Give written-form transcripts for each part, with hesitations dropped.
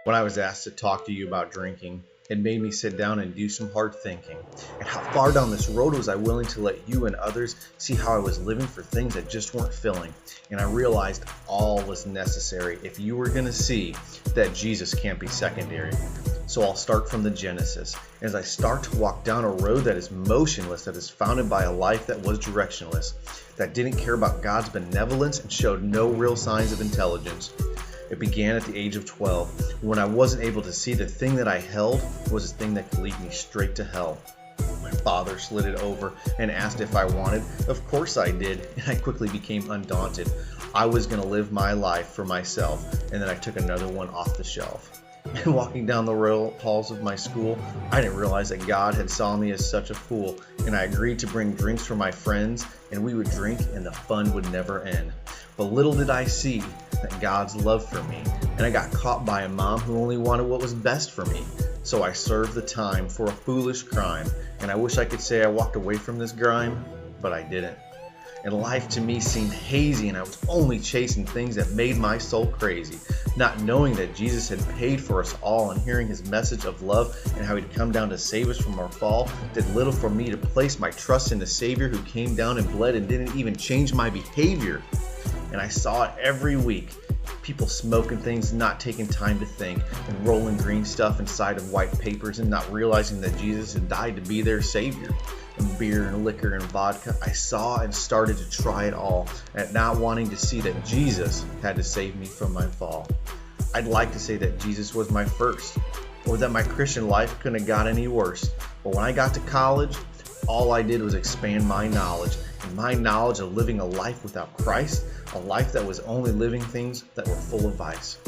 When I was asked to talk to you about drinking, it made me sit down and do some hard thinking. And how far down this road was I willing to let you and others see how I was living for things that just weren't filling? And I realized all was necessary if you were going to see that Jesus can't be secondary. So I'll start from the Genesis. As I start to walk down a road that is motionless, that is founded by a life that was directionless, that didn't care about God's benevolence and showed no real signs of intelligence. It began at the age of 12, when I wasn't able to see the thing that I held was a thing that could lead me straight to hell. My father slid it over and asked if I wanted. Of course I did, and I quickly became undaunted. I was going to live my life for myself, and then I took another one off the shelf. And walking down the halls of my school, I didn't realize that God had saw me as such a fool, and I agreed to bring drinks for my friends, and we would drink and the fun would never end. But little did I see that God's love for me, and I got caught by a mom who only wanted what was best for me. So I served the time for a foolish crime, and I wish I could say I walked away from this grime, but I didn't. And life to me seemed hazy, and I was only chasing things that made my soul crazy, not knowing that Jesus had paid for us all, and hearing his message of love and how he'd come down to save us from our fall did little for me to place my trust in the Savior who came down and bled and didn't even change my behavior. And I saw it every week. People smoking things, not taking time to think, and rolling green stuff inside of white papers and not realizing that Jesus had died to be their Savior. And beer and liquor and vodka, I saw and started to try it all, and not wanting to see that Jesus had to save me from my fall. I'd like to say that Jesus was my first, or that my Christian life couldn't have got any worse. But when I got to college, all I did was expand my knowledge, and my knowledge of living a life without Christ, a life that was only living things that were full of vice.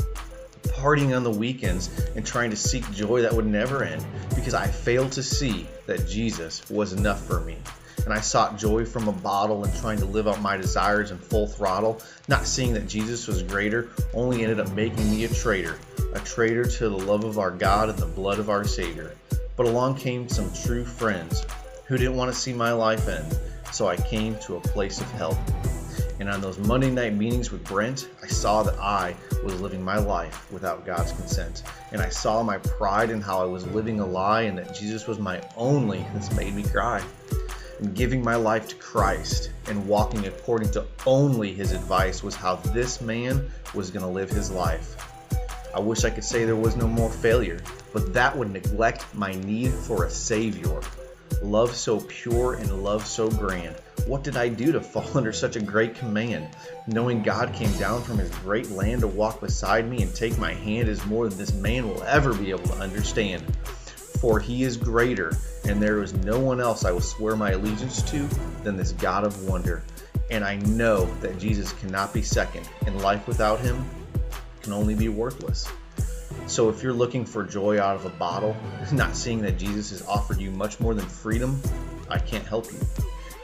Partying on the weekends and trying to seek joy that would never end because I failed to see that Jesus was enough for me. And I sought joy from a bottle and trying to live out my desires in full throttle, not seeing that Jesus was greater, only ended up making me a traitor to the love of our God and the blood of our Savior. But along came some true friends who didn't want to see my life end, so I came to a place of help. And on those Monday night meetings with Brent, I saw that I was living my life without God's consent. And I saw my pride in how I was living a lie, and that Jesus was my only that's made me cry. And giving my life to Christ and walking according to only his advice was how this man was going to live his life. I wish I could say there was no more failure, but that would neglect my need for a Savior. Love so pure and love so grand. What did I do to fall under such a great command? Knowing God came down from his great land to walk beside me and take my hand is more than this man will ever be able to understand. For he is greater, and there is no one else I will swear my allegiance to than this God of wonder. And I know that Jesus cannot be second, and life without him can only be worthless. So if you're looking for joy out of a bottle, not seeing that Jesus has offered you much more than freedom, I can't help you.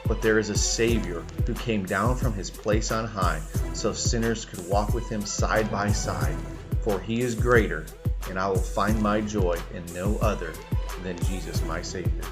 But there is a Savior who came down from his place on high, so sinners could walk with him side by side. For he is greater, and I will find my joy in no other than Jesus, my Savior.